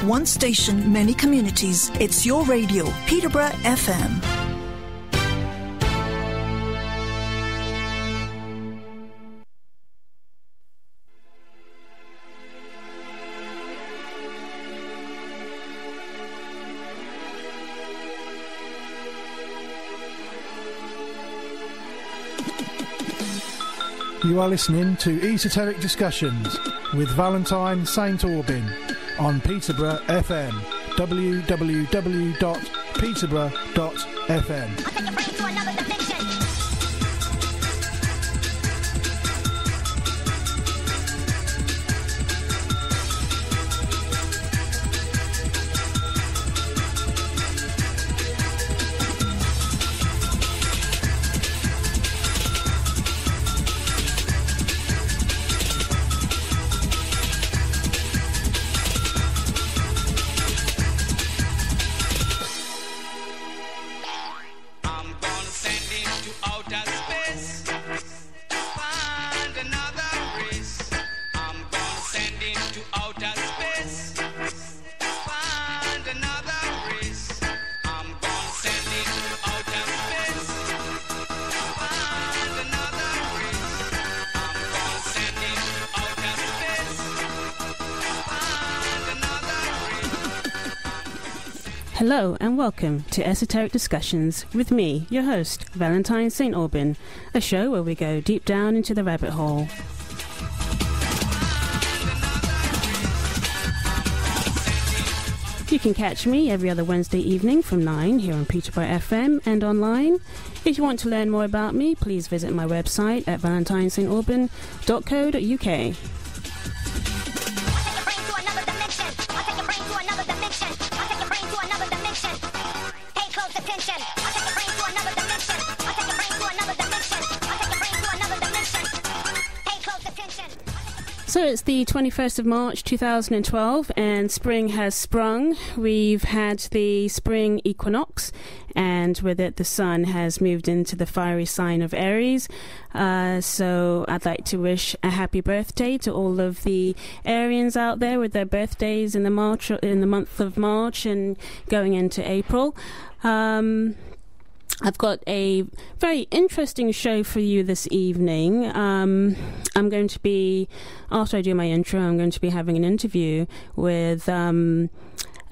One station, many communities. It's your radio, Peterborough FM. You are listening to Esoteric Discussions with Valentine St. Aubin on Peterborough FM, www.peterborough.fm. Hello and welcome to Esoteric Discussions with me, your host, Valentine St. Aubin, a show where we go deep down into the rabbit hole. You can catch me every other Wednesday evening from 9 here on Peterborough FM and online. If you want to learn more about me, please visit my website at valentinesaintaubin.co.uk. So it's the 21st of March 2012 and spring has sprung. We've had the spring equinox and with it the sun has moved into the fiery sign of Aries. So I'd like to wish a happy birthday to all of the Arians out there with their birthdays in the month of March and going into April. I've got a very interesting show for you this evening. I'm going to be, after I do my intro, I'm going to be having an interview with, well,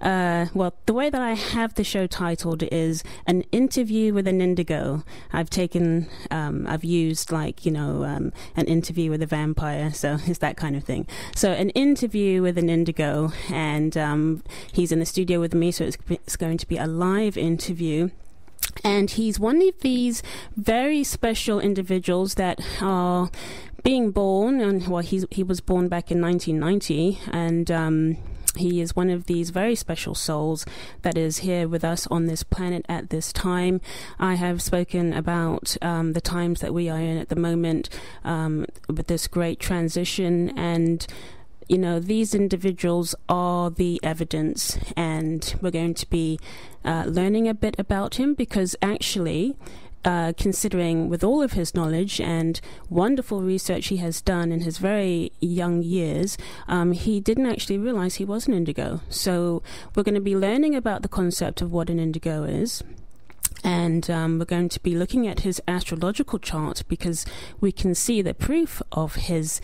the way that I have the show titled is an interview with an Indigo. I've used an interview with a vampire, so it's that kind of thing. So an interview with an Indigo, and he's in the studio with me, so it's going to be a live interview. And he's one of these very special individuals that are being born, and well, he was born back in 1990, and he is one of these very special souls that is here with us on this planet at this time. I have spoken about the times that we are in at the moment with this great transition, and you know, these individuals are the evidence, and we're going to be learning a bit about him because actually, considering with all of his knowledge and wonderful research he has done in his very young years, he didn't actually realize he was an indigo. So we're going to be learning about the concept of what an indigo is. And we're going to be looking at his astrological chart because we can see the proof of his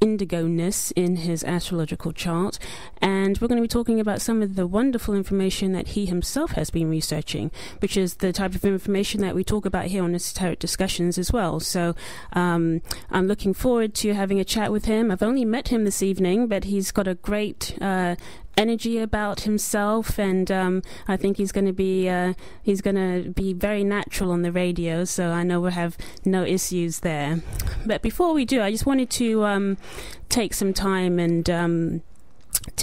indigo-ness in his astrological chart. And we're going to be talking about some of the wonderful information that he himself has been researching, which is the type of information that we talk about here on Esoteric Discussions as well. So I'm looking forward to having a chat with him. I've only met him this evening, but he's got a great energy about himself, and I think he's going to be very natural on the radio, so I know we'll have no issues there. But before we do, I just wanted to take some time and to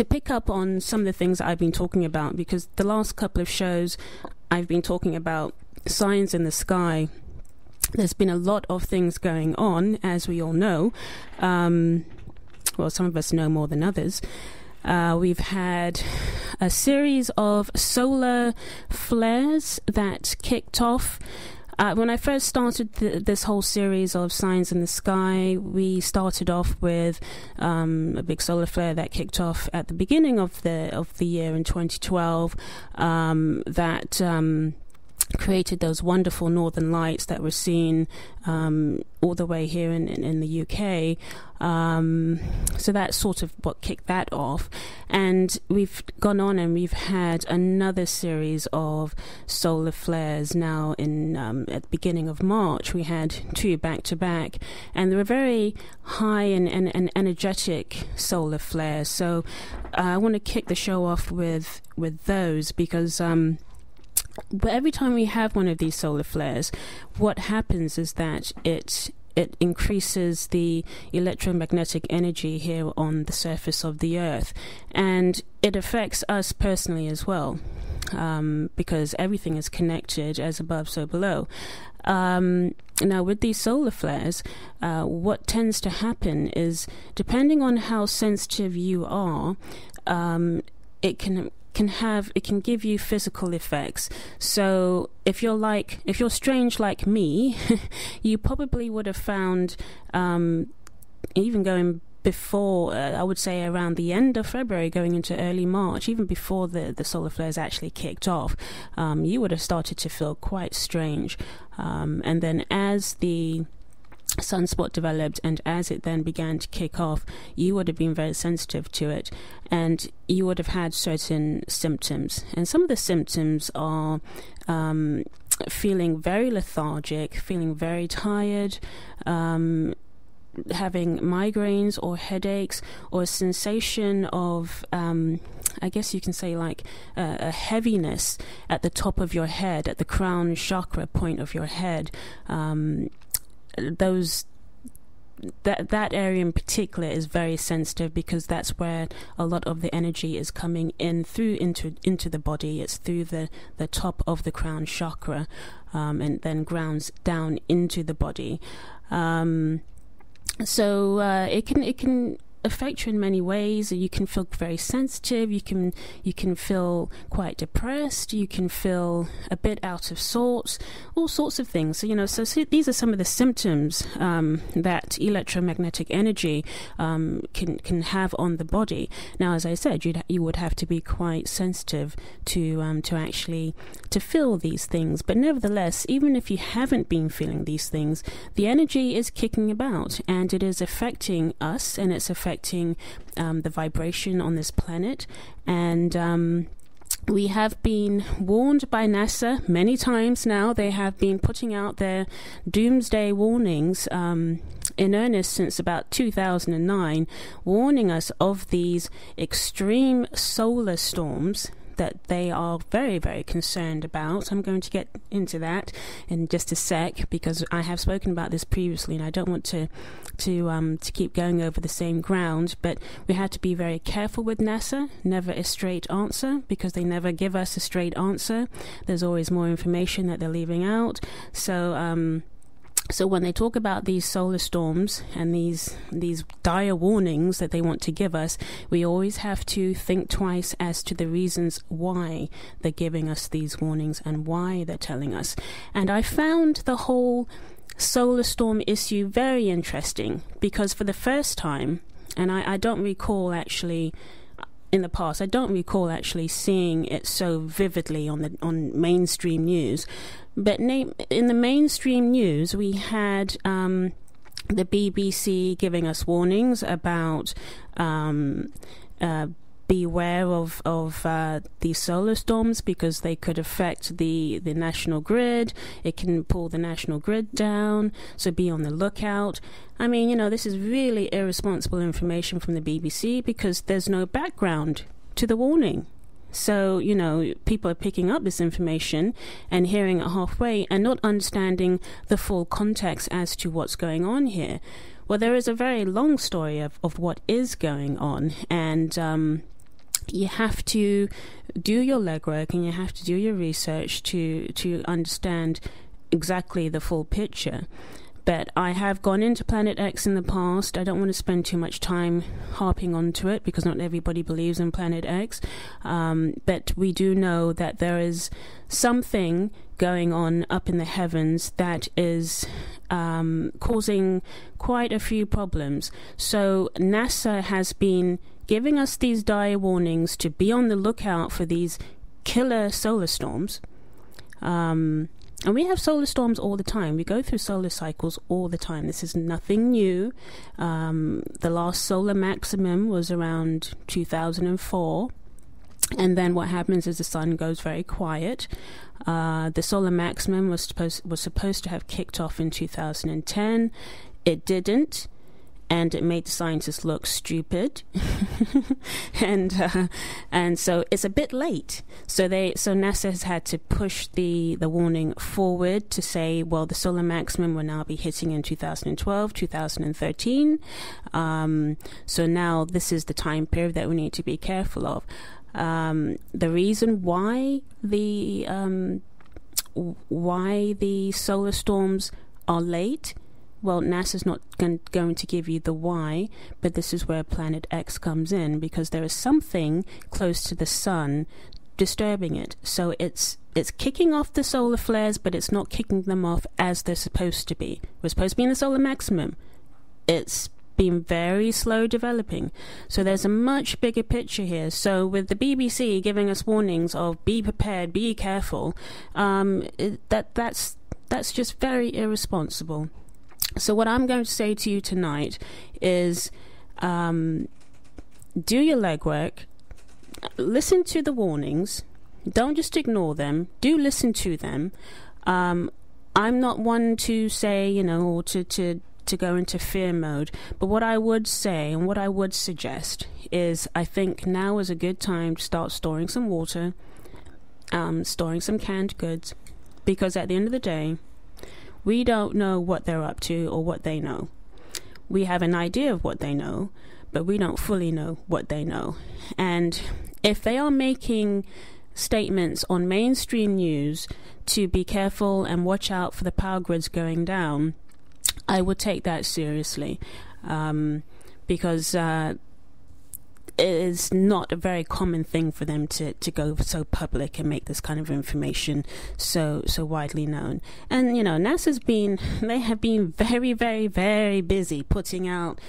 pick up on some of the things that I've been talking about, because the last couple of shows I've been talking about signs in the sky. There's been a lot of things going on, as we all know. Well, some of us know more than others. We've had a series of solar flares that kicked off When I first started this whole series of Signs in the Sky, we started off with a big solar flare that kicked off at the beginning of the year in 2012. That created those wonderful northern lights that were seen all the way here in the UK. So that's sort of what kicked that off. And we've gone on and we've had another series of solar flares now at the beginning of March. We had 2 back-to-back, and they were very high and energetic solar flares. So I want to kick the show off with those because but every time we have one of these solar flares, what happens is that it increases the electromagnetic energy here on the surface of the Earth, and it affects us personally as well, because everything is connected, as above, so below. Now, with these solar flares, what tends to happen is, depending on how sensitive you are, it can give you physical effects. So if you're strange like me, you probably would have found, even going before, I would say around the end of February, going into early March, even before the solar flares actually kicked off, you would have started to feel quite strange. And then as the sunspot developed and as it then began to kick off, you would have been very sensitive to it, and you would have had certain symptoms. And some of the symptoms are feeling very lethargic, feeling very tired, having migraines or headaches, or a sensation of I guess you can say like a heaviness at the top of your head, at the crown chakra point of your head. That area in particular is very sensitive, because that's where a lot of the energy is coming in through into the body. It's through the top of the crown chakra, and then grounds down into the body. So it can affect you in many ways. You can feel very sensitive. You can feel quite depressed. You can feel a bit out of sorts. All sorts of things. So so these are some of the symptoms that electromagnetic energy can have on the body. Now, as I said, you would have to be quite sensitive to actually to feel these things. But nevertheless, even if you haven't been feeling these things, the energy is kicking about, and it is affecting us, and it's affecting the vibration on this planet. And we have been warned by NASA many times now. They have been putting out their doomsday warnings in earnest since about 2009, warning us of these extreme solar storms that they are very, very concerned about. I'm going to get into that in just a sec, because I have spoken about this previously, and I don't want to keep going over the same ground. But we have to be very careful with NASA. Never a straight answer, because they never give us a straight answer. There's always more information that they're leaving out. So when they talk about these solar storms and these dire warnings that they want to give us, we always have to think twice as to the reasons why they're giving us these warnings and why they're telling us. And I found the whole solar storm issue very interesting, because for the first time, and I don't recall actually in the past, I don't recall actually seeing it so vividly on mainstream news. But in the mainstream news, we had the BBC giving us warnings about beware of these solar storms, because they could affect the national grid. It can pull the national grid down, so be on the lookout. I mean, this is really irresponsible information from the BBC, because there's no background to the warning. So, people are picking up this information and hearing it halfway and not understanding the full context as to what's going on here. Well, there is a very long story of what is going on, and you have to do your legwork and you have to do your research to understand exactly the full picture. But I have gone into Planet X in the past. I don't want to spend too much time harping onto it because not everybody believes in Planet X. But we do know that there is something going on up in the heavens that is causing quite a few problems. So NASA has been giving us these dire warnings to be on the lookout for these killer solar storms. And we have solar storms all the time. We go through solar cycles all the time. This is nothing new. The last solar maximum was around 2004. And then what happens is the sun goes very quiet. The solar maximum was supposed to have kicked off in 2010. It didn't. And it made the scientists look stupid, and so it's a bit late. So NASA has had to push the warning forward to say, well, the solar maximum will now be hitting in 2012, 2013. So now this is the time period that we need to be careful of. The reason why the solar storms are late. Well, NASA's not going to give you the why, but this is where Planet X comes in, because there is something close to the sun disturbing it. So it's kicking off the solar flares, but it's not kicking them off as they're supposed to be. We're supposed to be in the solar maximum. It's been very slow developing. So there's a much bigger picture here. So with the BBC giving us warnings of be prepared, be careful, that's just very irresponsible. So what I'm going to say to you tonight is do your legwork, listen to the warnings, don't just ignore them, do listen to them. I'm not one to say, or to go into fear mode, but what I would say and what I would suggest is I think now is a good time to start storing some water, storing some canned goods, because at the end of the day, we don't know what they're up to or what they know. We have an idea of what they know, but we don't fully know what they know. And if they are making statements on mainstream news to be careful and watch out for the power grids going down, I would take that seriously, because it is not a very common thing for them to go so public and make this kind of information so widely known. And they have been very, very, very busy putting out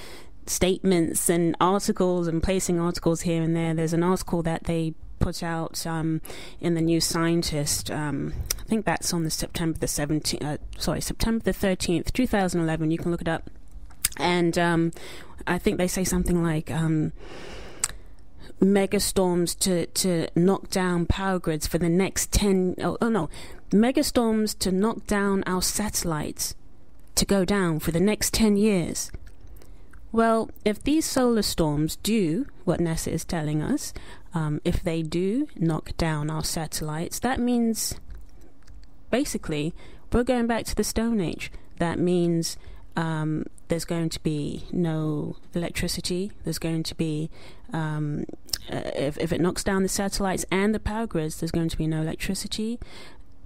statements and articles and placing articles here and there. There's an article that they put out in the New Scientist. I think that's on the September the 13th, 2011. You can look it up. And I think they say something like megastorms to knock down power grids for the next 10... megastorms to knock down our satellites to go down for the next 10 years. Well, if these solar storms do what NASA is telling us, if they do knock down our satellites, that means basically we're going back to the Stone Age. That means there's going to be no electricity. There's going to be, if it knocks down the satellites and the power grids, there's going to be no electricity.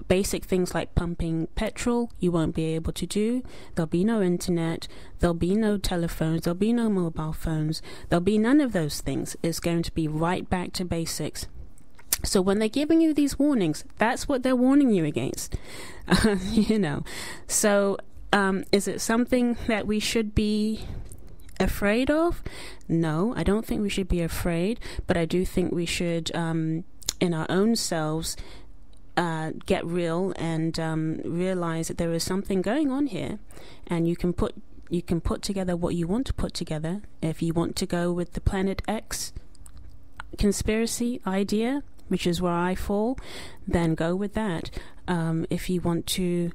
Basic things like pumping petrol, you won't be able to do. There'll be no internet. There'll be no telephones. There'll be no mobile phones. There'll be none of those things. It's going to be right back to basics. So when they're giving you these warnings, that's what they're warning you against. So is it something that we should be afraid of? No, I don't think we should be afraid, but I do think we should, in our own selves, get real and realize that there is something going on here, and you can put together what you want to put together. If you want to go with the Planet X conspiracy idea, which is where I fall, then go with that. If you want to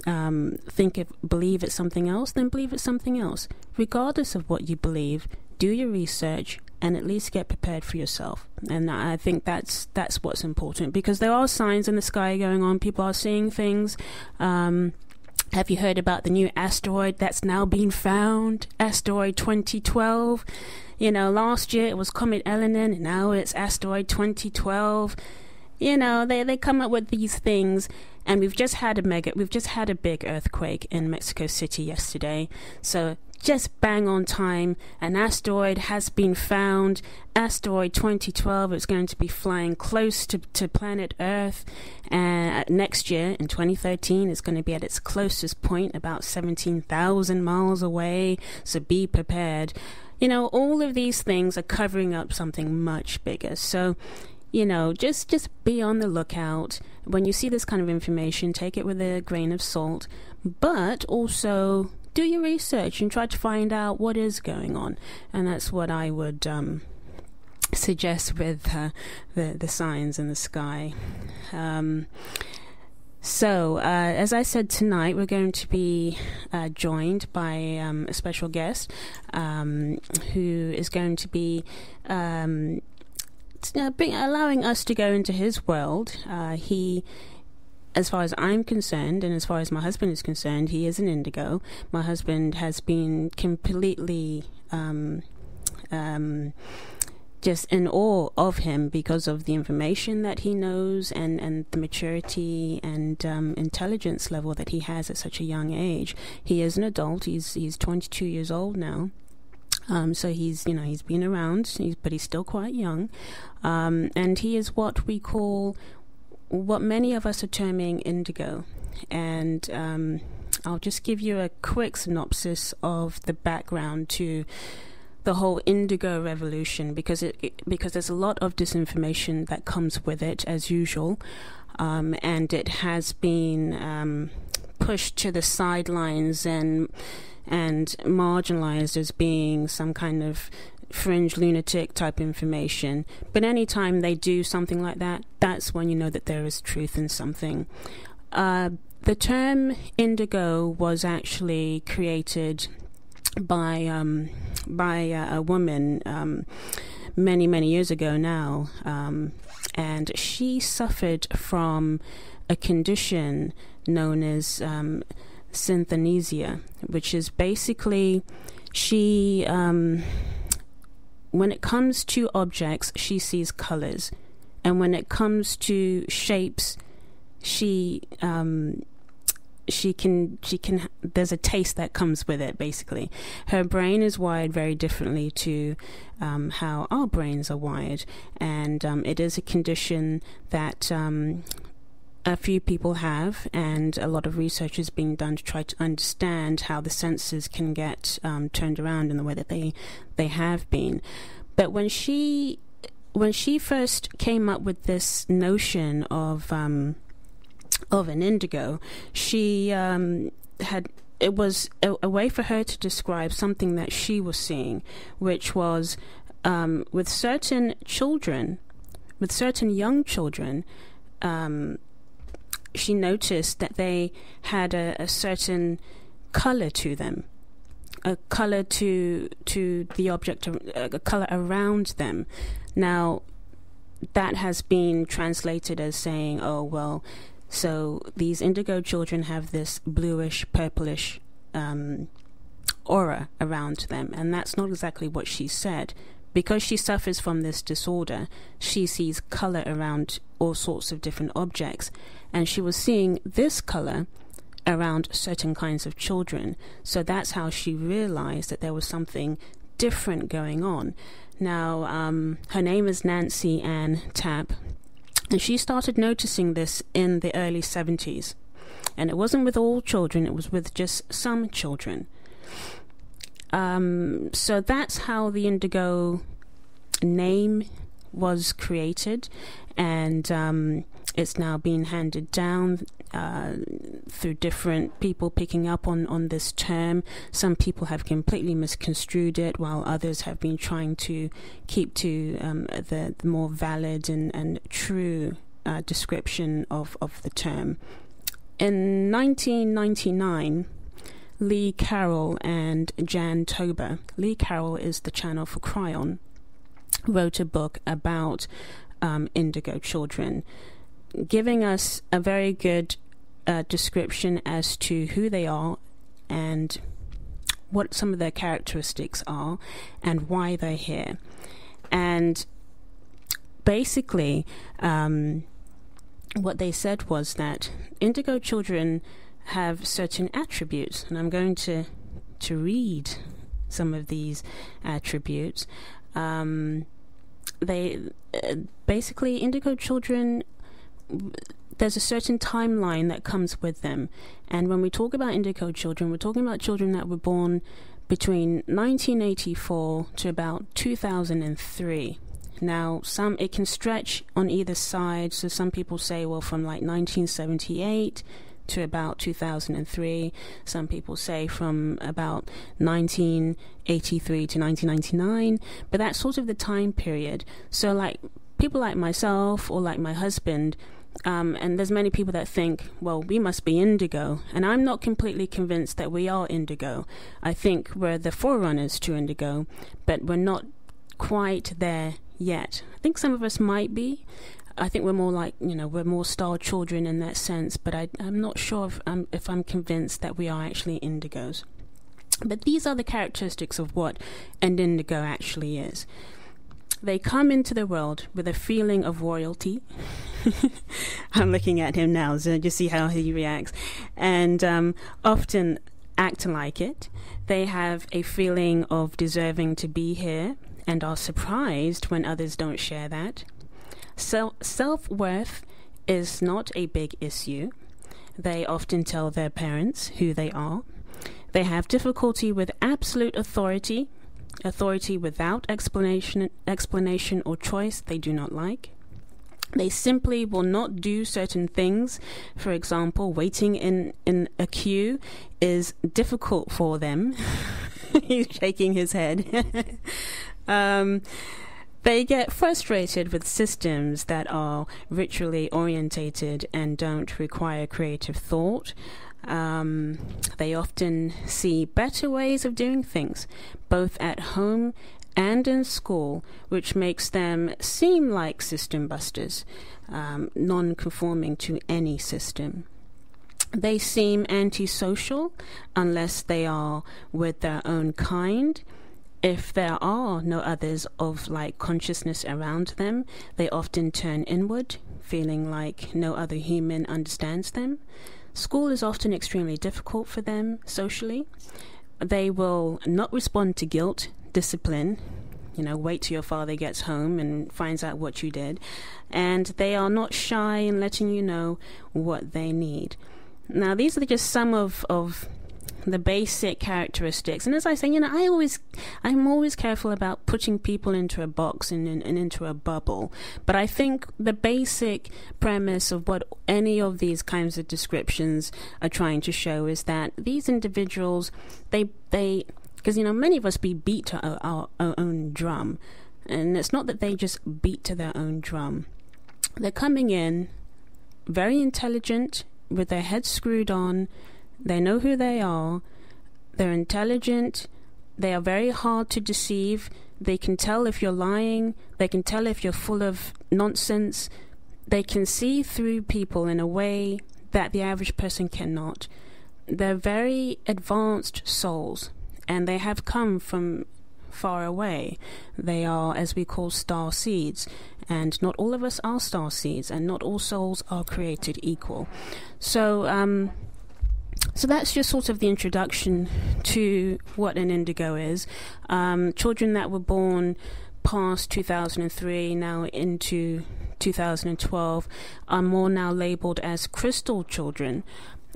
believe it's something else, then believe it's something else. Regardless of what you believe, do your research and at least get prepared for yourself. And I think that's what's important, because there are signs in the sky going on. People are seeing things. Have you heard about the new asteroid that's now been found? Asteroid 2012. Last year it was Comet Elenin, and now it's Asteroid 2012. they come up with these things, and we've just had a big earthquake in Mexico City yesterday. So just bang on time, an asteroid has been found. Asteroid 2012 is going to be flying close to planet Earth, and next year in 2013 it's going to be at its closest point, about 17,000 miles away. So be prepared. All of these things are covering up something much bigger. So just be on the lookout. When you see this kind of information, take it with a grain of salt, but also do your research and try to find out what is going on. And that's what I would suggest with the signs in the sky. So, as I said, tonight we're going to be joined by a special guest who is going to be allowing us to go into his world. He, as far as I'm concerned, and as far as my husband is concerned, he is an indigo. My husband has been completely just in awe of him because of the information that he knows and the maturity and intelligence level that he has at such a young age. He is an adult. He's 22 years old now. So he's been around, but he's still quite young. And he is what many of us are terming indigo. And I'll just give you a quick synopsis of the background to the whole indigo revolution, because there's a lot of disinformation that comes with it, as usual. And it has been pushed to the sidelines and marginalized as being some kind of fringe lunatic type information. But anytime they do something like that, that's when you know that there is truth in something. The term indigo was actually created by a woman many years ago now, and she suffered from a condition known as synesthesia, which is basically she when it comes to objects, she sees colors, and when it comes to shapes, she can there's a taste that comes with it. Basically, her brain is wired very differently to how our brains are wired, and it is a condition that a few people have, and a lot of research is being done to try to understand how the senses can get turned around in the way that they have been. But when she first came up with this notion of an indigo, she it was a way for her to describe something that she was seeing, which was with certain young children, she noticed that they had a certain color to them, a color to the object, a color around them. Now, that has been translated as saying, oh, well, so these indigo children have this bluish, purplish aura around them. And that's not exactly what she said. Because she suffers from this disorder, she sees color around all sorts of different objects. And she was seeing this color around certain kinds of children. So that's how she realized that there was something different going on. Now, her name is Nancy Ann Tapp, and she started noticing this in the early 70s. And it wasn't with all children, it was with just some children. So that's how the indigo name was created, and it's now being handed down through different people picking up on this term. Some people have completely misconstrued it, while others have been trying to keep to the more valid and true description of the term. In 1999, Lee Carroll and Jan Tober, Lee Carroll is the channel for Cryon, wrote a book about indigo children, giving us a very good description as to who they are and what some of their characteristics are and why they're here. And basically, what they said was that indigo children have certain attributes, and I'm going to read some of these attributes. They basically, indigo children, there's a certain timeline that comes with them, and when we talk about indigo children, we're talking about children that were born between 1984 to about 2003. Now, it can stretch on either side, so some people say, well, from like 1978 to about 2003. Some people say from about 1983 to 1999, but that's sort of the time period. So like people like myself or like my husband, and there's many people that think, well, we must be indigo, and I'm not completely convinced that we are indigo. I think we're the forerunners to indigo, but we're not quite there yet. I think some of us might be. I think we're more like, we're more star children in that sense, but I'm not sure if I'm convinced that we are actually indigos. But these are the characteristics of what an indigo actually is. They come into the world with a feeling of royalty. I'm looking at him now, so just see how he reacts. And often act like it. They have a feeling of deserving to be here and are surprised when others don't share that. Self-worth is not a big issue. They often tell their parents who they are. They have difficulty with absolute authority without explanation or choice they do not like. They simply will not do certain things. For example, waiting in a queue is difficult for them. He's shaking his head. They get frustrated with systems that are ritually orientated and don't require creative thought. They often see better ways of doing things, both at home and in school, which makes them seem like system busters, non-conforming to any system. They seem antisocial unless they are with their own kind. If there are no others of like consciousness around them, they often turn inward, feeling like no other human understands them. School is often extremely difficult for them socially. They will not respond to guilt, discipline, wait till your father gets home and finds out what you did. And they are not shy in letting you know what they need. Now, these are just some of the basic characteristics. And as I say, I'm always careful about putting people into a box and into a bubble. But I think the basic premise of what any of these kinds of descriptions are trying to show is that these individuals, they because, many of us beat to our own drum. And it's not that they just beat to their own drum. They're coming in very intelligent, with their heads screwed on. They know who they are. They're intelligent. They are very hard to deceive. They can tell if you're lying. They can tell if you're full of nonsense. They can see through people in a way that the average person cannot. They're very advanced souls, and they have come from far away. They are, as we call, star seeds, and not all of us are star seeds, and not all souls are created equal. So that's just sort of the introduction to what an indigo is. Children that were born past 2003, now into 2012, are more now labeled as crystal children.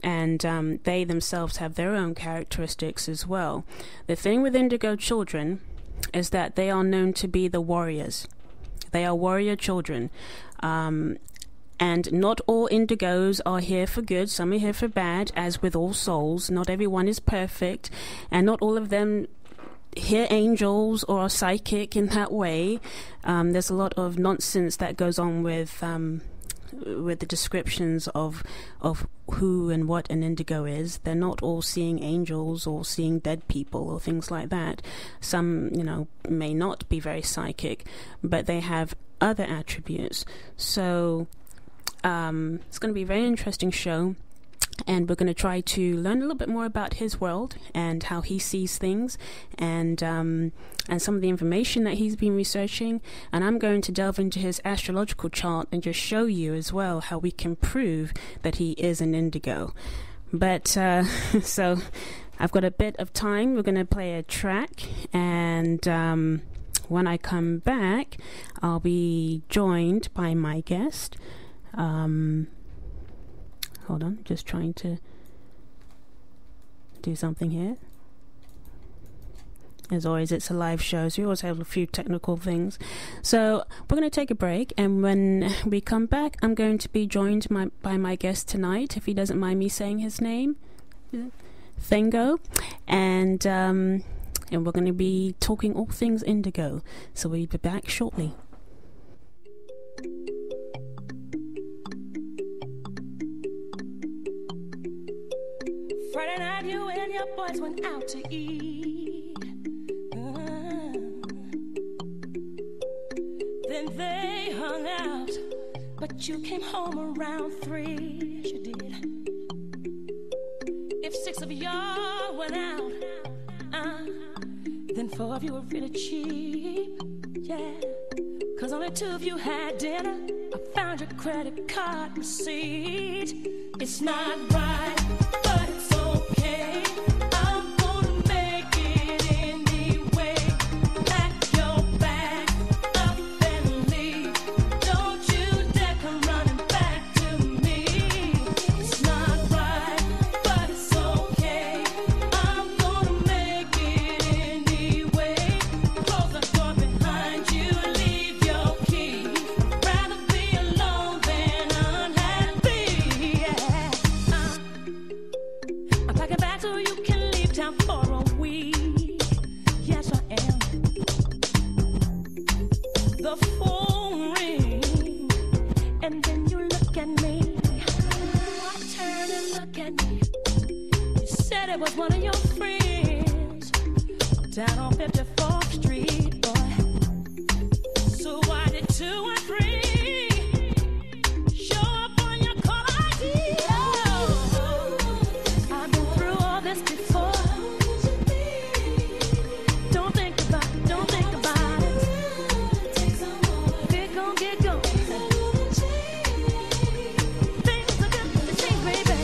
And they themselves have their own characteristics as well. The thing with indigo children is that they are known to be the warriors. They are warrior children. And not all indigos are here for good. Some are here for bad, as with all souls. Not everyone is perfect. And not all of them hear angels or are psychic in that way. There's a lot of nonsense that goes on with the descriptions of who and what an indigo is. They're not all seeing angels or seeing dead people or things like that. Some, may not be very psychic, but they have other attributes. So it's going to be a very interesting show. And we're going to try to learn a little bit more about his world and how he sees things, and some of the information that he's been researching. And I'm going to delve into his astrological chart and just show you as well how we can prove that he is an indigo. But so I've got a bit of time. We're going to play a track, and when I come back, I'll be joined by my guest. Hold on, just trying to do something here. As always, it's a live show, so we always have a few technical things. So we're going to take a break, and when we come back, I'm going to be joined by my guest tonight, if he doesn't mind me saying his name, Thengo, and we're going to be talking all things indigo. So we'll be back shortly. Friday night, you and your boys went out to eat. Then they hung out, but you came home around 3. Yes, you did. If 6 of y'all went out, then 4 of you were really cheap. Yeah, 'cause only 2 of you had dinner. I found your credit card receipt. It's not right, but it's okay. I'm gonna make it anyway. Pack your bag up and leave. Don't you dare come running back to me. It's not right, but it's okay. I'm gonna make it anyway. Close the door behind you, leave your key. I'd rather be alone than unhappy. Yeah. I'm packing back so you can leave town for a week. Yes, I am. The phone rings, and then you look at me. I turn and look at me. You said it was one of your friends down on 54th Street, boy. So why did 2 and 3 show up on your call ID? I've been through all this before. Don't think about it, don't think about it. Get going, get going. Things are good to change, baby.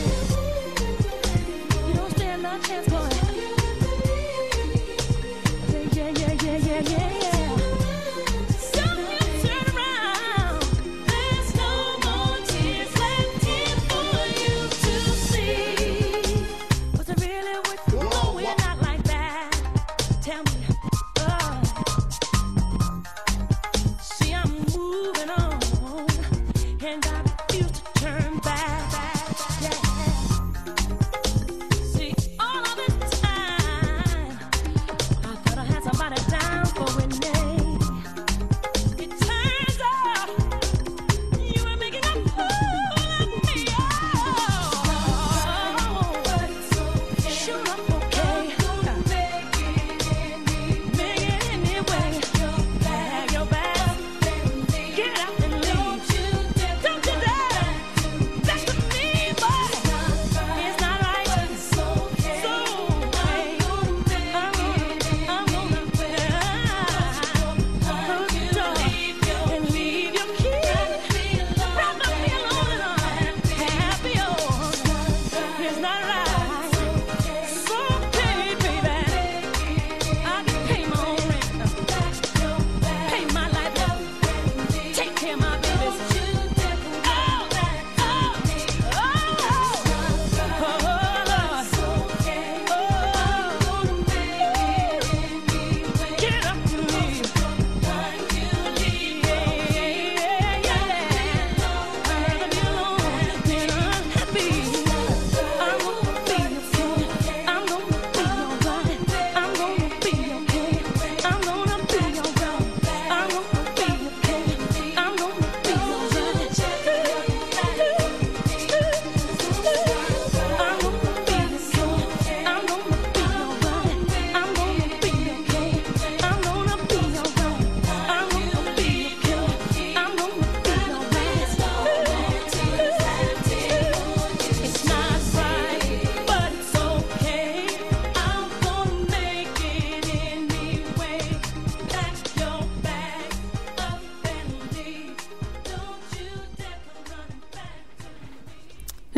You don't stand no chance, boy. I say, yeah.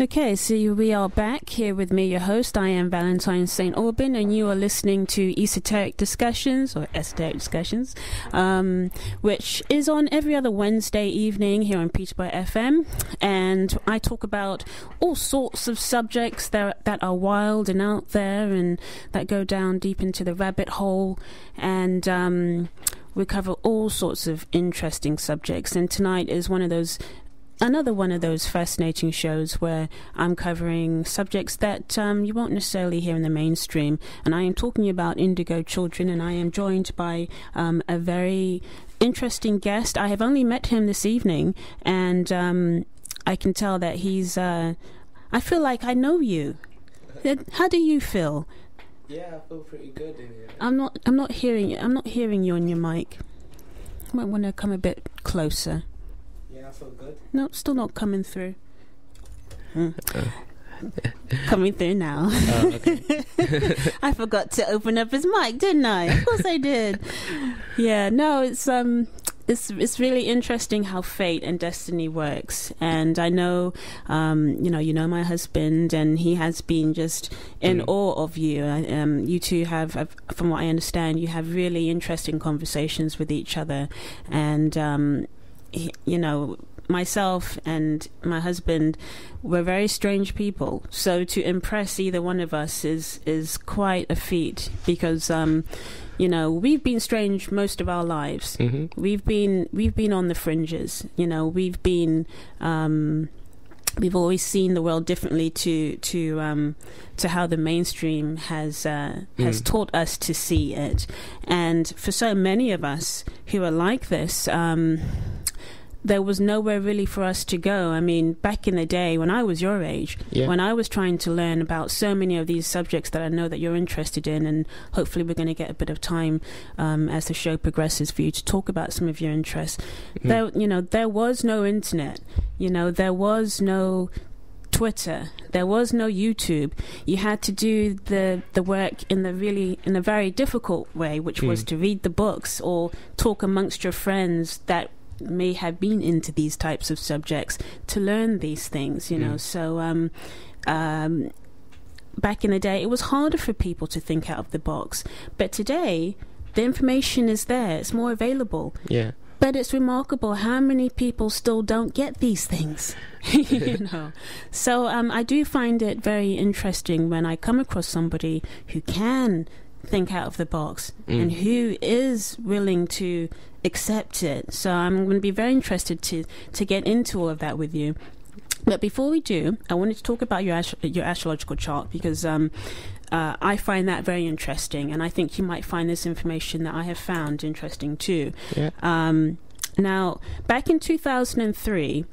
Okay, so we are back here with me, your host. I am Valentine St. Aubin, and you are listening to Esoteric Discussions, which is on every other Wednesday evening here on Peterborough FM. And I talk about all sorts of subjects that are wild and out there and that go down deep into the rabbit hole. And we cover all sorts of interesting subjects. And tonight is another one of those fascinating shows where I'm covering subjects that you won't necessarily hear in the mainstream. And I am talking about indigo children, and I am joined by a very interesting guest. I have only met him this evening, and I can tell that he's... I feel like I know you. How do you feel? Yeah, I feel pretty good in here. I'm not hearing you on your mic. You might want to come a bit closer. I feel good. No, still not coming through. Coming through now. Oh, okay. I forgot to open up his mic, didn't I? Of course I did. Yeah, no, it's really interesting how fate and destiny works. And I know, you know my husband, and he has been just in awe of you. You two have, from what I understand, you have really interesting conversations with each other, and myself and my husband were very strange people. So to impress either one of us is quite a feat, because we've been strange most of our lives. Mm-hmm. We've been on the fringes. We've always seen the world differently to how the mainstream has taught us to see it. And for so many of us who are like this, there was nowhere really for us to go. I mean, back in the day when I was your age, when I was trying to learn about so many of these subjects that I know that you're interested in, and hopefully we're going to get a bit of time as the show progresses for you to talk about some of your interests. There was no internet. There was no Twitter. There was no YouTube. You had to do the work in a very difficult way, which was to read the books or talk amongst your friends that may have been into these types of subjects to learn these things, So back in the day, it was harder for people to think out of the box. But today, the information is there. It's more available. Yeah. But it's remarkable how many people still don't get these things, So I do find it very interesting when I come across somebody who can think out of the box and who is willing to accept it. So I'm going to be very interested to get into all of that with you. But before we do, I wanted to talk about your astrological chart, because I find that very interesting, and I think you might find this information that I have found interesting too. Yeah. Now, back in 2003,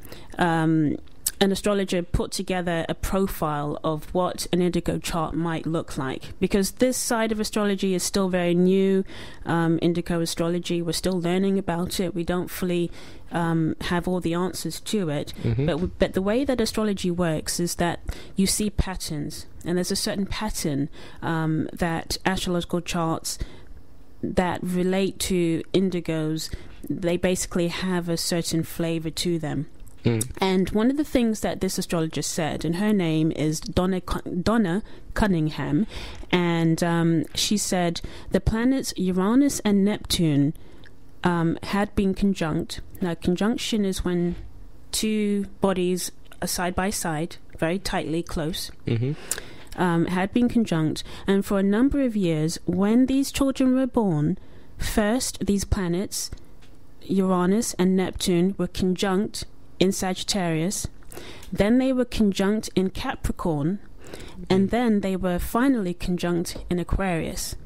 an astrologer put together a profile of what an indigo chart might look like, because this side of astrology is still very new. Indigo astrology, we're still learning about it. We don't fully have all the answers to it. Mm-hmm. But the way that astrology works is that you see patterns, and there's a certain pattern that astrological charts that relate to indigos, they basically have a certain flavor to them. And one of the things that this astrologer said, and her name is Donna Cunningham, and she said the planets Uranus and Neptune had been conjunct. Now, conjunction is when two bodies are side by side, very tightly close. Had been conjunct, and for a number of years, when these children were born, first these planets, Uranus and Neptune, were conjunct in Sagittarius, then they were conjunct in Capricorn, and then they were finally conjunct in Aquarius.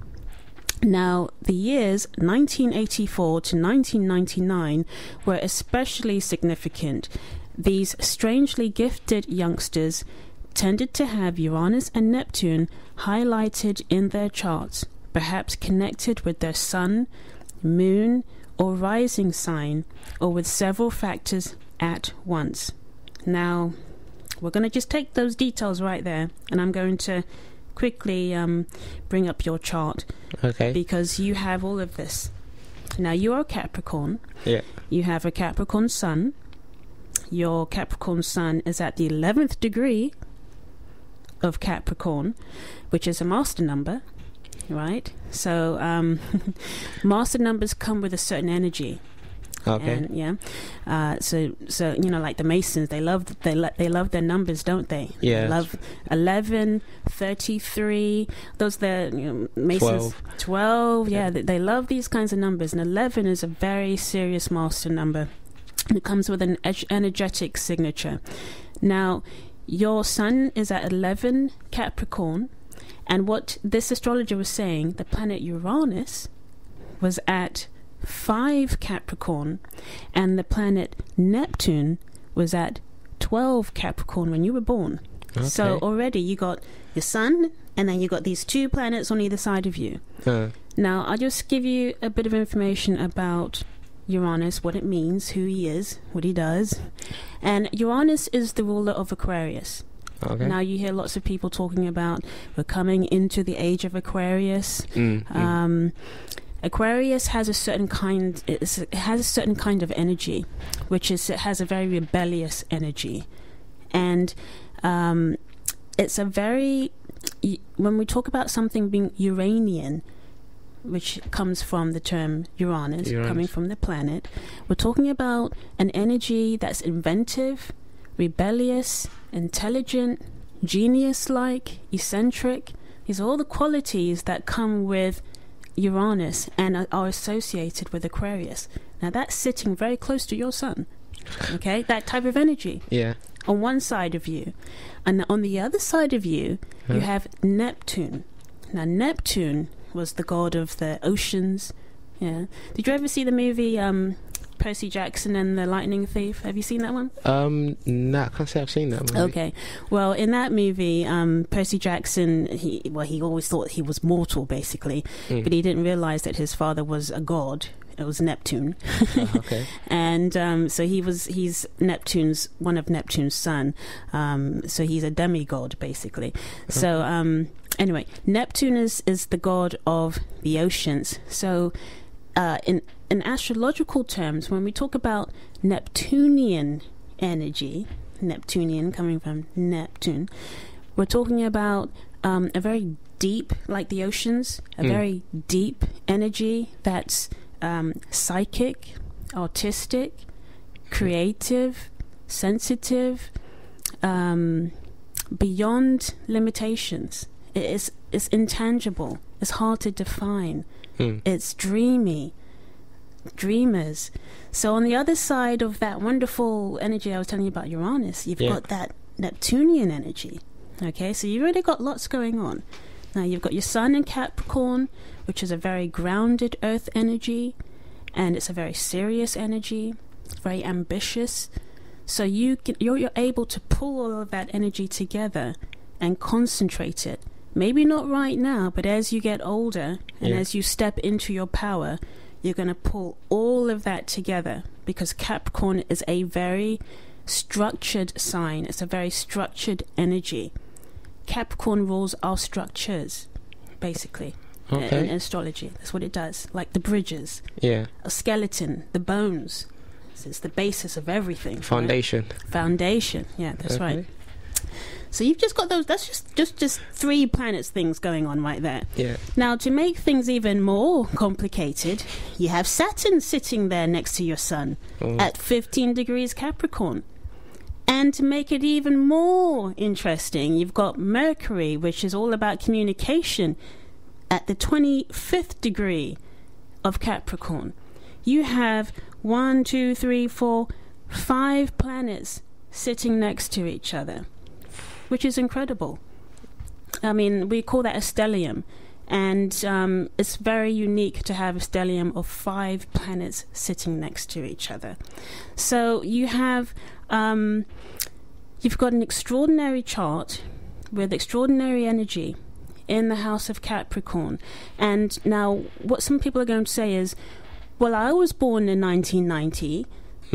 Now, the years 1984 to 1999 were especially significant. These strangely gifted youngsters tended to have Uranus and Neptune highlighted in their charts, perhaps connected with their sun, moon, or rising sign, or with several factors at once. Now, we're going to just take those details right there, and I'm going to quickly bring up your chart. Okay. Because you have all of this. Now, you are a Capricorn. Yeah. You have a Capricorn sun. your Capricorn sun is at the 11th degree of Capricorn, which is a master number, right? So master numbers come with a certain energy. Okay. And so like the Masons, they love their numbers, don't they? Yeah. They love 11, 33. Those Masons 12. Yeah, they love these kinds of numbers, and 11 is a very serious master number. It comes with an energetic signature. Now, your sun is at 11 Capricorn, and what this astrologer was saying, the planet Uranus was at 5 Capricorn, and the planet Neptune was at 12 Capricorn when you were born. Okay. So already you got your sun, and then you got these 2 planets on either side of you. Now I'll just give you a bit of information about Uranus, what it means, who he is, what he does. And Uranus is the ruler of Aquarius. Okay. Now you hear lots of people talking about we're coming into the age of Aquarius. Aquarius has a certain kind. It has a certain kind of energy, which is it has a very rebellious energy, and it's a very. When we talk about something being Uranian, which comes from the term Uranus, coming from the planet, we're talking about an energy that's inventive, rebellious, intelligent, genius-like, eccentric. These are all the qualities that come with Uranus and are associated with Aquarius. Now that's sitting very close to your sun, okay? That type of energy. Yeah. On one side of you. And on the other side of you, you have Neptune. Now Neptune was the god of the oceans. Yeah. Did you ever see the movie Percy Jackson and the Lightning Thief? Have you seen that one? No, I can't say I've seen that movie. Okay. Well, in that movie, Percy Jackson, he always thought he was mortal, basically, but he didn't realize that his father was a god. It was Neptune. Okay. And so he's one of Neptune's son. So he's a demigod, basically. So anyway, Neptune is the god of the oceans. So in astrological terms, when we talk about Neptunian energy, Neptunian coming from Neptune, we're talking about a very deep, like the oceans, a very deep energy that's psychic, artistic, creative, sensitive, beyond limitations. It's intangible. It's hard to define. It's dreamy. Dreamers. So on the other side of that wonderful energy I was telling you about Uranus, you've got that Neptunian energy. Okay, so you've already got lots going on. Now you've got your sun in Capricorn, which is a very grounded earth energy, and it's a very serious energy, very ambitious. So you're able to pull all of that energy together and concentrate it. Maybe not right now, but as you get older and as you step into your power, you're going to pull all of that together, because Capricorn is a very structured sign. It's a very structured energy. Capricorn rules our structures, basically, in astrology. That's what it does. Like the bridges, a skeleton, the bones. It's the basis of everything. Foundation. Right? Foundation. Yeah, that's right. So you've just got those. That's just 3 planets things going on right there. Yeah. Now, to make things even more complicated, you have Saturn sitting there next to your sun at 15 degrees Capricorn. And to make it even more interesting, you've got Mercury, which is all about communication, at the 25th degree of Capricorn. You have 1, 2, 3, 4, 5 planets sitting next to each other, which is incredible. I mean, we call that a stellium, and it's very unique to have a stellium of 5 planets sitting next to each other. So you have you've got an extraordinary chart with extraordinary energy in the house of Capricorn. And now what some people are going to say is, well, I was born in 1990,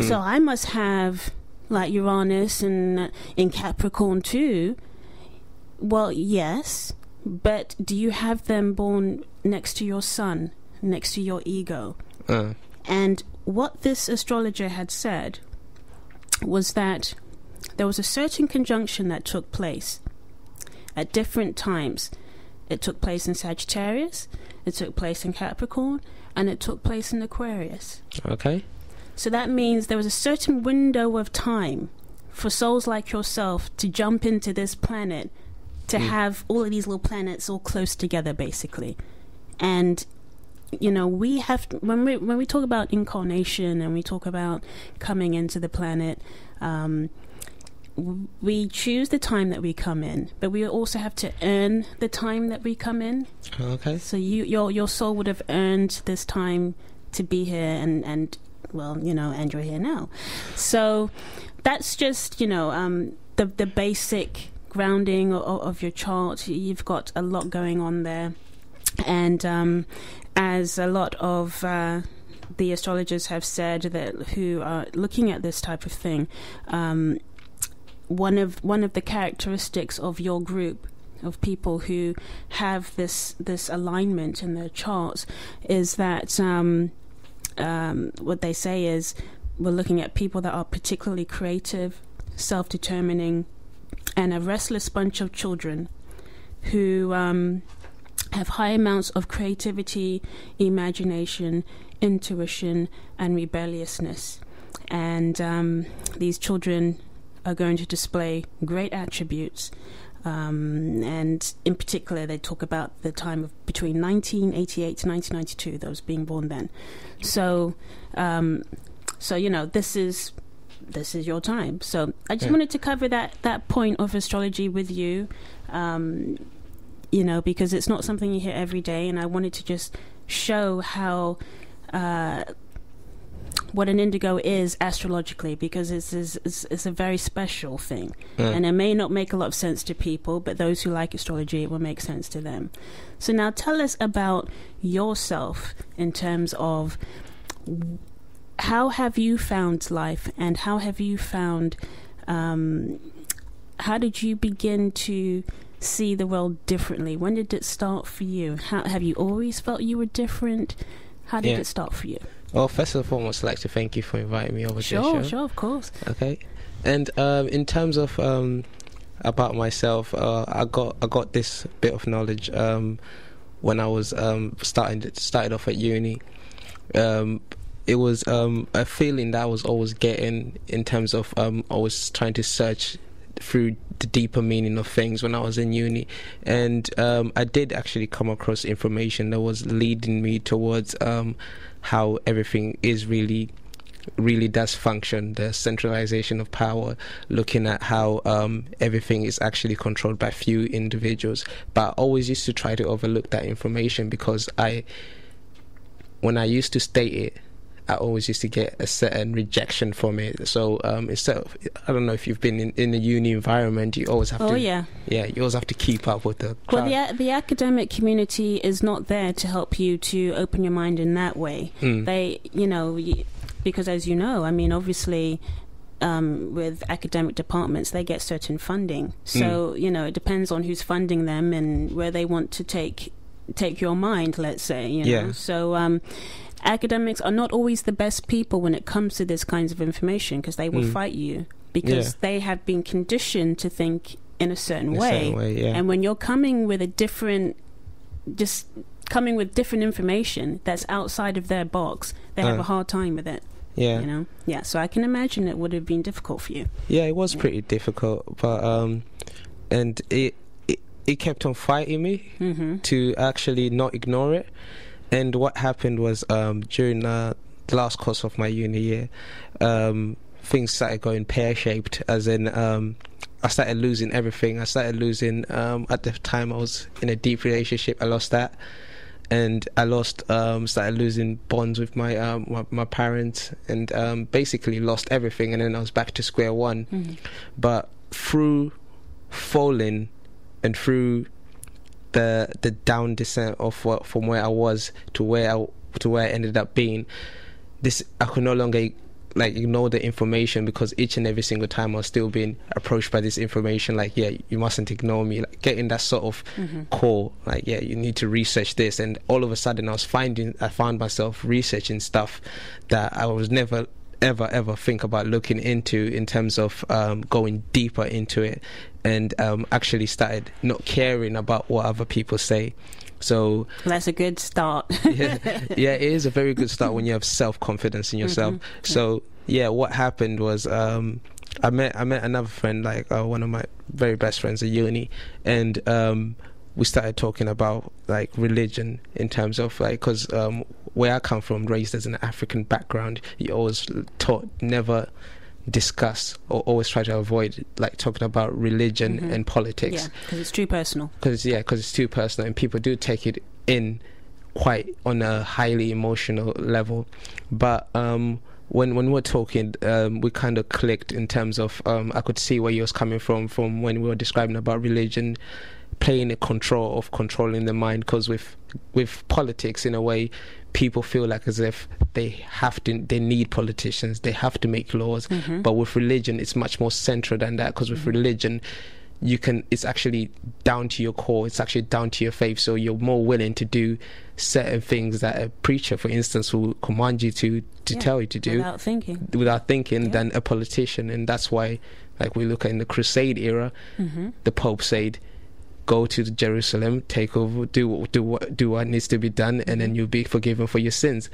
so I must have like Uranus and in Capricorn too. Well, yes, but do you have them born next to your sun, next to your ego? And what this astrologer had said was that there was a certain conjunction that took place at different times. It took place in Sagittarius, it took place in Capricorn, and it took place in Aquarius. Okay. So that means there was a certain window of time for souls like yourself to jump into this planet, to have all of these little planets all close together, basically. And you know, we have to, when we talk about incarnation and we talk about coming into the planet, we choose the time that we come in, but we also have to earn the time that we come in. Okay. So your soul would have earned this time to be here, and well, you know, and you're here now. So that's just, you know, the basic grounding of your chart. You've got a lot going on there, and as a lot of the astrologers have said that who are looking at this type of thing, one of the characteristics of your group of people who have this alignment in their charts is that what they say is, we're looking at people that are particularly creative, self-determining, and a restless bunch of children who have high amounts of creativity, imagination, intuition, and rebelliousness. And these children are going to display great attributes. And in particular, they talk about the time of between 1988 to 1992, those being born then. So, you know, this is your time. So I just wanted to cover that point of astrology with you, you know, because it's not something you hear every day, and I wanted to just show how what an indigo is astrologically, because it's a very special thing, and it may not make a lot of sense to people, but those who like astrology, it will make sense to them. So now tell us about yourself in terms of how have you found life, and how have you found how did you begin to see the world differently? When did it start for you? How have you always felt you were different? How did it start for you? Well, first and foremost, I'd like to thank you for inviting me over to the show. Sure, of course. Okay. And in terms of about myself, I got this bit of knowledge when I was started off at uni. It was a feeling that I was always getting in terms of always trying to search through the deeper meaning of things when I was in uni, and I did actually come across information that was leading me towards how everything is really does function, the centralization of power, looking at how everything is actually controlled by few individuals. But I always used to try to overlook that information, because when I used to state it, I always used to get a certain rejection from it. So instead of, I don't know if you've been in a uni environment, you always have to. You always have to keep up with the crowd. Well, the academic community is not there to help you to open your mind in that way. They, you know, because as you know, I mean, obviously, with academic departments, they get certain funding. So you know, it depends on who's funding them and where they want to take your mind. Let's say, you know. So. Academics are not always the best people when it comes to this kinds of information, because they will fight you, because they have been conditioned to think in a certain way. And when you're coming with different information that's outside of their box, they have a hard time with it. You know? Yeah, so I can imagine it would have been difficult for you. Yeah, it was pretty difficult, but and it kept on fighting me to actually not ignore it. And what happened was during the last course of my uni year, things started going pear-shaped, as in I started losing everything. I started losing, at the time I was in a deep relationship, I lost that. And I started losing bonds with my parents, and basically lost everything. And then I was back to square one. But through falling and through the down descent of from where I was to where I ended up being, I could no longer ignore the information, because each and every single time I was still being approached by this information, you mustn't ignore me, getting that sort of call, you need to research this. And all of a sudden I found myself researching stuff that I was never ever think about looking into in terms of going deeper into it, and actually started not caring about what other people say. So that's a good start. yeah, it is a very good start when you have self-confidence in yourself. So yeah, what happened was I met another friend, like one of my very best friends at uni, and we started talking about like religion in terms of like, because where I come from, raised as an African background, you always taught never discuss or always try to avoid like talking about religion and politics. Yeah, because it's too personal. Because it's too personal, and people do take it in quite on a highly emotional level. But when we're talking, we kind of clicked in terms of I could see where you was coming from when we were describing about religion playing a controlling the mind, because with politics, in a way, people feel like as if they need politicians, they have to make laws. But with religion, it's much more central than that, because with religion, it's actually down to your core, it's actually down to your faith, so you're more willing to do certain things that a preacher, for instance, will command you to tell you to do without thinking than a politician. And that's why, like, we look at in the Crusade era, the Pope said, go to Jerusalem, take over, do what needs to be done, and then you'll be forgiven for your sins.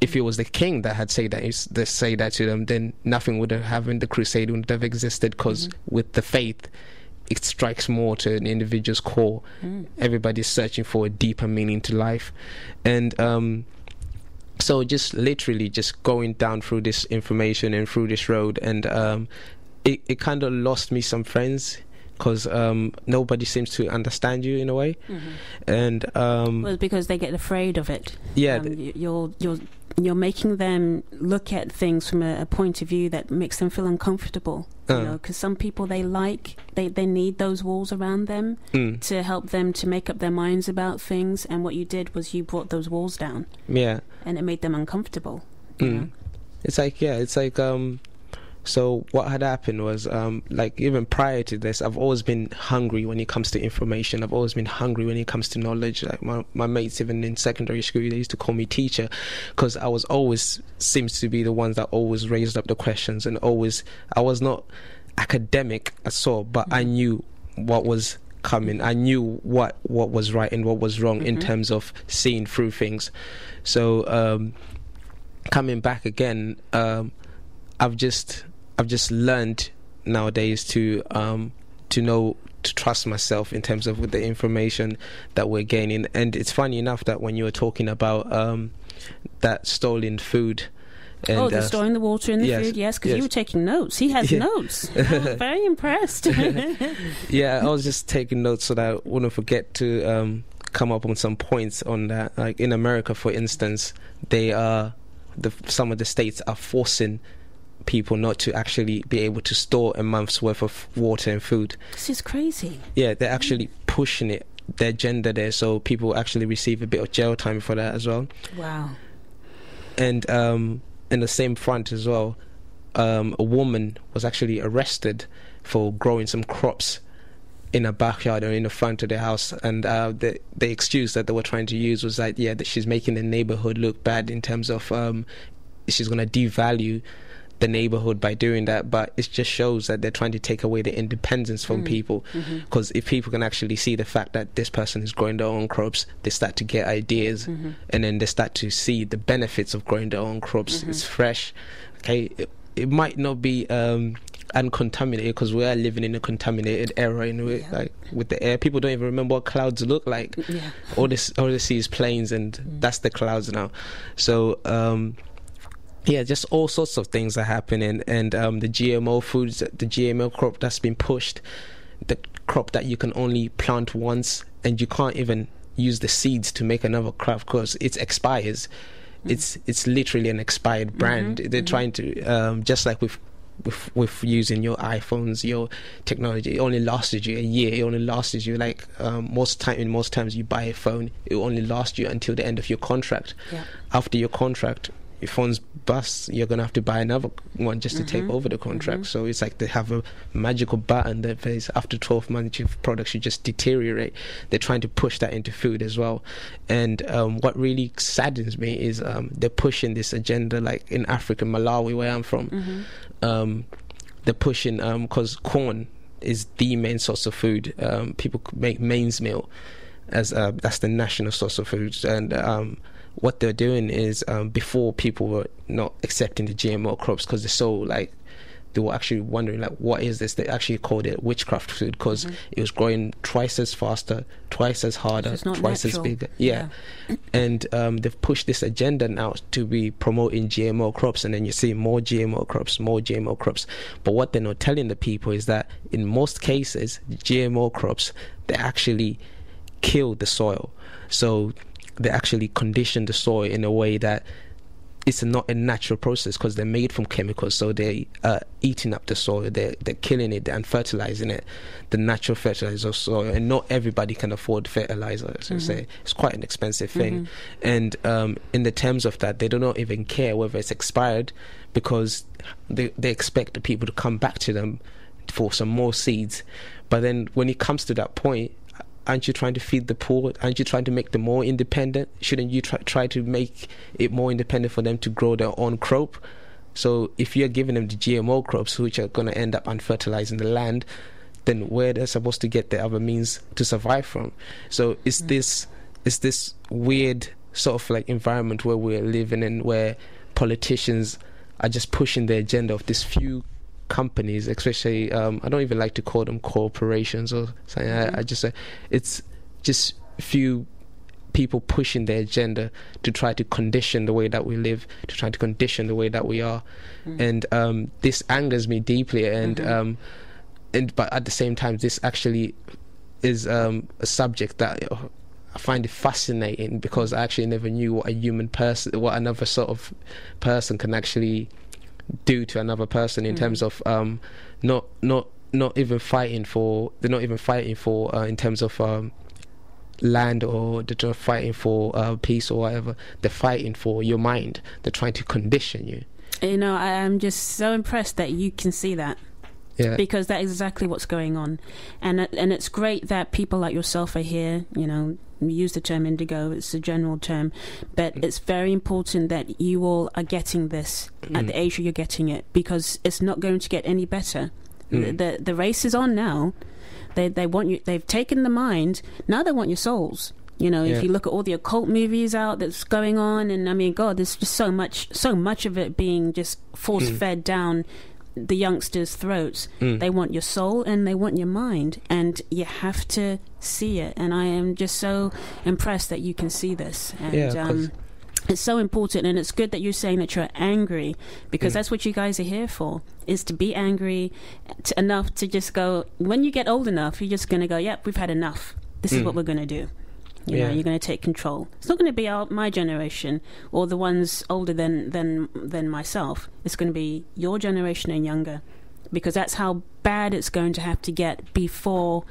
If it was the king that had say that to them, then nothing would have happened. The crusade wouldn't have existed, because with the faith, it strikes more to an individual's core. Everybody's searching for a deeper meaning to life. And so just literally just going down through this information and through this road, and it kind of lost me some friends, because nobody seems to understand you in a way. And well, it's because they get afraid of it. Yeah, you're making them look at things from a point of view that makes them feel uncomfortable. You know, because some people they need those walls around them to help them to make up their minds about things. And what you did was you brought those walls down. Yeah, and it made them uncomfortable. You know? It's like so what had happened was, like, even prior to this, I've always been hungry when it comes to information. I've always been hungry when it comes to knowledge. Like my mates, even in secondary school, they used to call me teacher, because I was always seems to be the ones that always raised up the questions, and always, I was not academic at all, but I knew what was coming. I knew what was right and what was wrong in terms of seeing through things. So coming back again, I've just learned nowadays to know, to trust myself in terms of with the information that we're gaining. And it's funny enough that when you were talking about that stolen food, and the storing the water in the food, yes, because you were taking notes. He has notes. I was very impressed. Yeah, I was just taking notes so that I wouldn't forget to come up with some points on that. Like in America, for instance, they are some of the states are forcing people not to actually be able to store a month's worth of water and food. This is crazy. Yeah, they're actually pushing it, their agenda there, so people actually receive a bit of jail time for that as well. Wow. And in the same front as well, a woman was actually arrested for growing some crops in a backyard or in the front of their house, and the excuse that they were trying to use was that that she's making the neighborhood look bad in terms of she's going to devalue the neighborhood by doing that. But it just shows that they're trying to take away the independence from people, because if people can actually see the fact that this person is growing their own crops, they start to get ideas, and then they start to see the benefits of growing their own crops. It's fresh, okay, it might not be uncontaminated, because we are living in a contaminated era in a way, like with the air. People don't even remember what clouds look like. All they see is planes, and that's the clouds now. So just all sorts of things are happening. And the GMO foods, the GMO crop that's been pushed, the crop that you can only plant once, and you can't even use the seeds to make another crop because it expires. It's literally an expired brand. They're trying to just like with using your iPhones, your technology, it only lasted you a year. It only lasted you like most times you buy a phone, it will only last you until the end of your contract. After your contract, your phone's bust, you're gonna have to buy another one just to take over the contract. So it's like they have a magical button that says after 12 months your product should just deteriorate. They're trying to push that into food as well. And what really saddens me is they're pushing this agenda, like in Africa, Malawi, where I'm from. They're pushing because corn is the main source of food. People make maize meal as that's the national source of food. And what they're doing is before people were not accepting the GMO crops because they're so like, they were actually wondering like, what is this? They actually called it witchcraft food because it was growing twice as faster, twice as harder, twice as bigger. And they've pushed this agenda now to be promoting GMO crops, and then you see more GMO crops. But what they're not telling the people is that in most cases, GMO crops, they actually kill the soil. So they actually condition the soil in a way that it's not a natural process because they're made from chemicals. So they are eating up the soil, they're killing it and fertilizing it, the natural fertilizer of soil. And not everybody can afford fertilizer. So say it's quite an expensive thing. And in the terms of that, they do not even care whether it's expired because they expect the people to come back to them for some more seeds. But then when it comes to that point, aren't you trying to feed the poor? Aren't you trying to make them more independent? Shouldn't you try to make it more independent for them to grow their own crop? So if you're giving them the GMO crops, which are going to end up unfertilizing the land, then where they're supposed to get the other means to survive from? So it's this weird sort of like environment where we're living in, where politicians are just pushing the agenda of this few companies, especially I don't even like to call them corporations or something. I just say it's just few people pushing their agenda to try to condition the way that we live, to try to condition the way that we are. And this angers me deeply, and but at the same time this actually is a subject that I find it fascinating, because I actually never knew what another sort of person can actually do to another person in terms of not even fighting for in terms of land, or they're not fighting for peace or whatever. They're fighting for your mind. They're trying to condition you. You know, I'm just so impressed that you can see that. Because that is exactly what's going on, and it's great that people like yourself are here. You know, we use the term indigo; it's a general term, but it's very important that you all are getting this at the age you're getting it, because it's not going to get any better. The race is on now. They want you. They've taken the mind. Now they want your souls. You know, if you look at all the occult movies out that's going on, and I mean, God, there's just so much of it being just force fed down the youngsters' throats. They want your soul and they want your mind, and you have to see it. And I am just so impressed that you can see this. And it's so important, and it's good that you're saying that you're angry, because that's what you guys are here for, is to be angry enough to just go, when you get old enough, you're just going to go, yep, we've had enough. This is what we're going to do. You know, you're going to take control. It's not going to be my generation or the ones older than myself. It's going to be your generation and younger, because that's how bad it's going to have to get before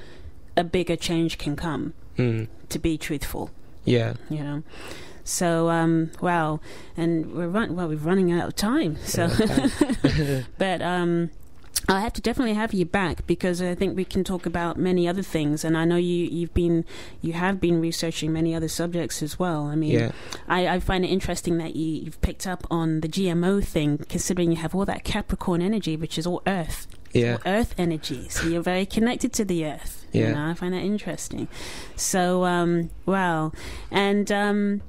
a bigger change can come. To be truthful, you know. So wow, and we're running out of time. So, but I have to definitely have you back, because I think we can talk about many other things, and I know you have been researching many other subjects as well. I mean, I find it interesting that you've picked up on the GMO thing, considering you have all that Capricorn energy, which is all Earth. All Earth energy, so you're very connected to the Earth. You know, I find that interesting. So wow, and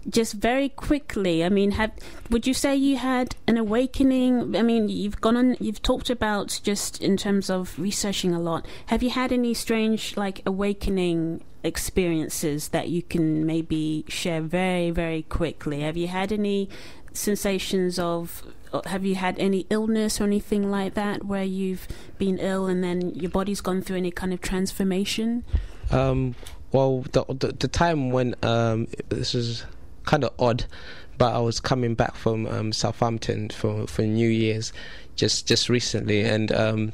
just very quickly, I mean, would you say you had an awakening? I mean, you've talked about, just in terms of researching a lot, have you had any strange, like, awakening experiences that you can maybe share very, very quickly? Have you had any sensations have you had any illness or anything like that, where you've been ill and then your body's gone through any kind of transformation? Well, the time when this is kind of odd, but I was coming back from Southampton for New Year's just recently, and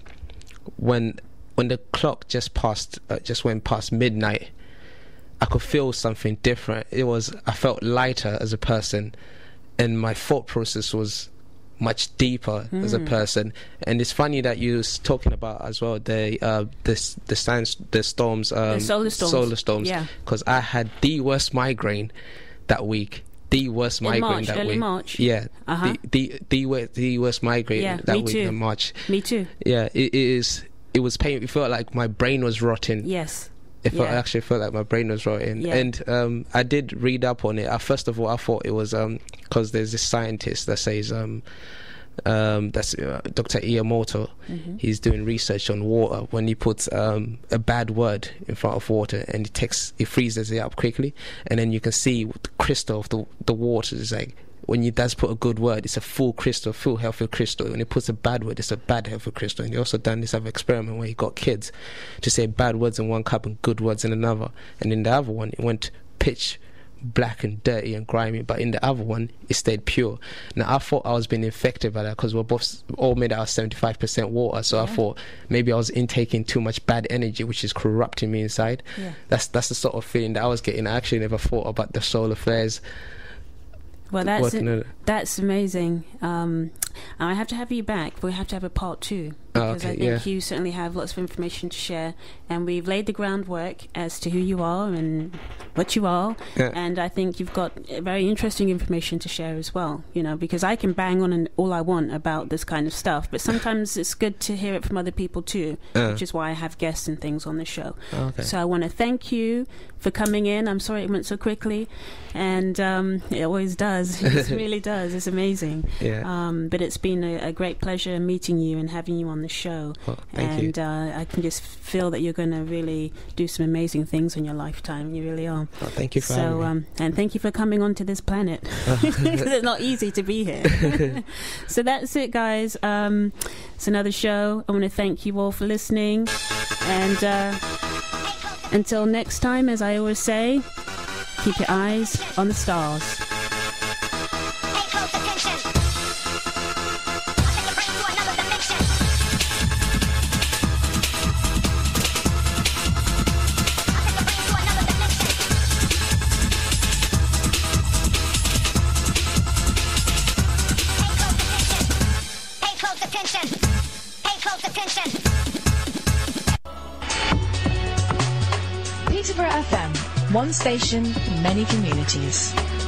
when the clock just went past midnight, I could feel something different. I felt lighter as a person, and my thought process was much deeper as a person. And it's funny that you was talking about as well the solar storms, because I had the worst migraine that week. The worst migraine that week. March. Yeah. The worst migraine that week in March. Me too. Yeah, it was painful. It felt like my brain was rotting. Yes. I actually felt like my brain was rotting. Yeah. And I did read up on it. First of all, I thought it was because there's this scientist that says that's Dr. Iamoto. He's doing research on water. When he puts a bad word in front of water and it freezes it up quickly, and then you can see the crystal of the water is like, when he does put a good word, it's a full crystal, full healthy crystal. When he puts a bad word, it's a bad healthy crystal. And he also done this other experiment where he got kids to say bad words in one cup and good words in another. And in the other one, it went pitch black and dirty and grimy, but in the other one, it stayed pure. Now, I thought I was being infected by that because we're both all made out of 75% water. So I thought maybe I was intaking too much bad energy, which is corrupting me inside. Yeah. That's the sort of feeling that I was getting. I actually never thought about the solar flares. Well, that's amazing. I have to have you back. We have to have a part 2 because I think you certainly have lots of information to share, and we've laid the groundwork as to who you are and what you are, and I think you've got very interesting information to share as well. You know, because I can bang on all I want about this kind of stuff, but sometimes it's good to hear it from other people too, which is why I have guests and things on the show. So I want to thank you for coming in. I'm sorry it went so quickly, and it always does. It really does. It's amazing. But it's been a great pleasure meeting you and having you on the show. Thank you. I can just feel that you're going to really do some amazing things in your lifetime. You really are. Thank you for having me. And thank you for coming onto this planet. It's not easy to be here. So that's it, guys. It's another show. I want to thank you all for listening. And until next time, as I always say, keep your eyes on the stars. Peterborough FM, one station, many communities.